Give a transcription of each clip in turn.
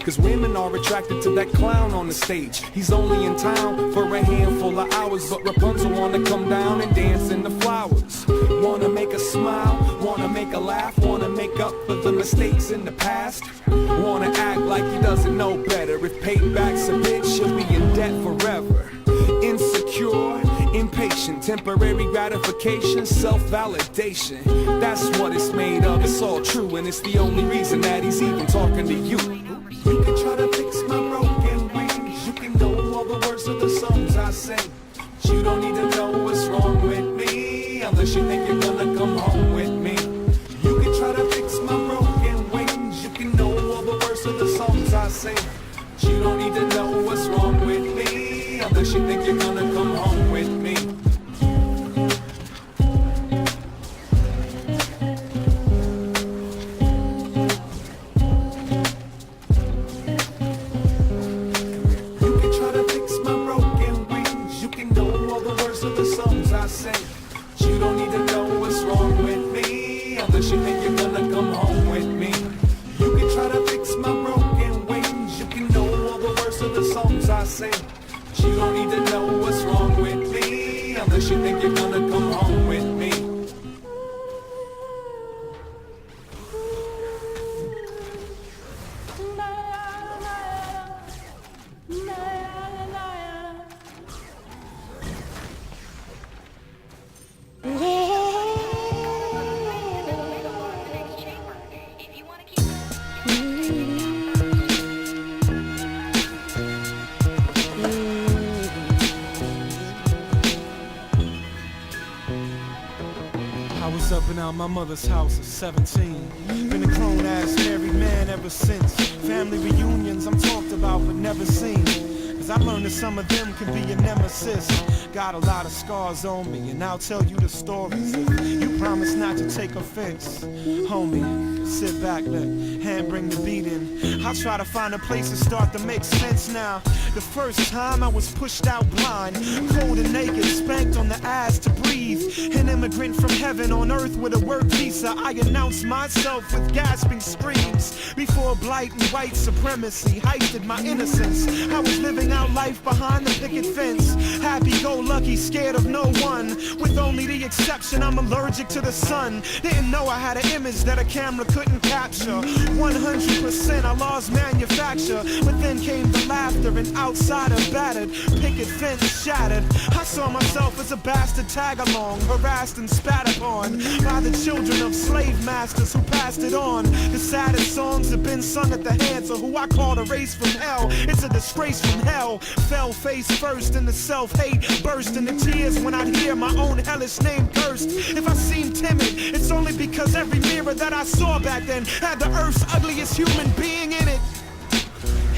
Cause women are attracted to that clown on the stage. He's only in town for a handful of hours, but Rapunzel wanna come down and dance in the flowers. Wanna make a smile, wanna make a laugh, wanna make up for the mistakes in the past. Wanna act like he doesn't know better. If payback's a bitch, she'll be in debt forever. Insecure, impatient, temporary gratification, self-validation. That's what it's made of, it's all true, and it's the only reason that he's even talking to you. You can try to fix my broken wings, you can know all the words of the songs I sing, but you don't need to know what's wrong with me, unless you think you're gonna come home with me. You can try to fix my broken wings, you can know all the words of the songs I sing, but you don't need to know what's wrong with me, unless you think you're gonna come home with me. You can try to fix my broken wings, you can know all the words of the songs I sing, but you don't need to know what's wrong with me, unless you think you're gonna come home with me. You can try to fix my broken wings, you can know all the words of the songs I sing, but you don't need to know what's wrong with me, unless you think you're gonna come home with me. I was up and out my mother's house at 17. Been a grown-ass married man ever since. Family reunions I'm talked about but never seen. Cause I learned that some of them can be a nemesis. Got a lot of scars on me and I'll tell you the stories if you promise not to take offense. Homie, sit back, let hand bring the beat in. I'll try to find a place to start to make sense now. The first time I was pushed out blind, cold and naked, spanked on the ass to breathe. An immigrant from heaven on earth with a work visa. I announced myself with gasping screams. Before blight and white supremacy heightsted my innocence, I was living out life behind the picket fence. Happy-go-lucky, scared of no one, with only the exception I'm allergic to the sun. Didn't know I had an image that a camera couldn't capture. 100% I lost manufacture, but then came the laughter and outsider battered, picket fence shattered. I saw myself as a bastard tag-along, harassed and spat upon by the children of slave masters who passed it on. The saddest songs have been sung at the hands of who I call a race from hell. It's a disgrace from hell. Fell face first in the self-hate, burst into tears when I'd hear my own hellish name cursed. If I seem timid, it's only because every mirror that I saw back then had the earth's ugliest human being in it.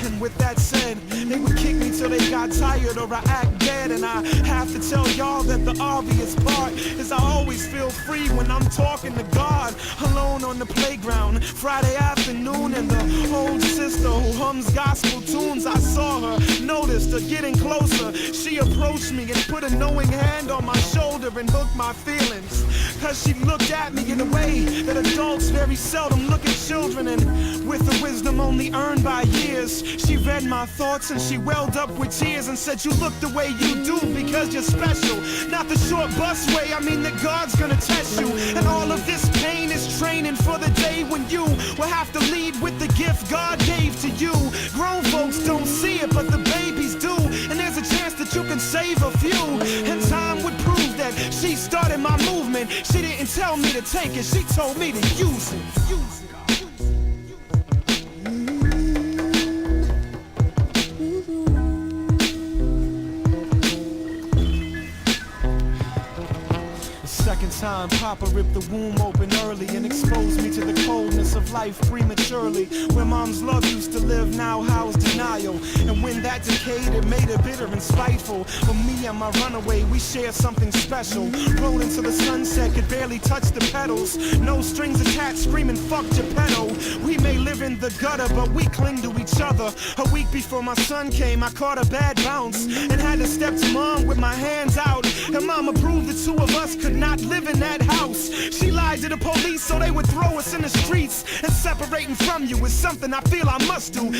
And with that said, they would kick me till they got tired or I act dead. And I have to tell y'all that the obvious part is I always feel free when I'm talking to God. Alone on the playground, Friday afternoon, and the old sister who hums gospel tunes. I saw her, noticed her getting closer. She approached me and put a knowing hand on my shoulder and hooked my feelings. Cause she looked at me in a way that adults very seldom look at children. And with a wisdom only earned by years, she read my thoughts and she welled up with tears and said, you look the way you do because you're special. Not the short bus way, I mean that God's gonna test you. And all of this pain is training for the day when you will have to lead with the gift God gave to you. Grown folks don't see it, but the babies do. And there's a chance that you can save a few. And time would prove that she started my movement. She didn't tell me to take it, she told me to use it. Use it. Second time, Papa ripped the womb open early and exposed me to the coldness of life prematurely. Where mom's love used to live, now housed denial. And when that decayed, it made her bitter and spiteful. But me and my runaway, we share something special. Rolled into the sunset, could barely touch the pedals. No strings attached, screaming, fuck Geppetto. We may live in the gutter, but we cling to each other. A week before my son came, I caught a bad bounce and had to step to mom with my hands out. And mama proved the two of us could not live in that house. She lied to the police so they would throw us in the streets. And separating from you is something I feel I must do.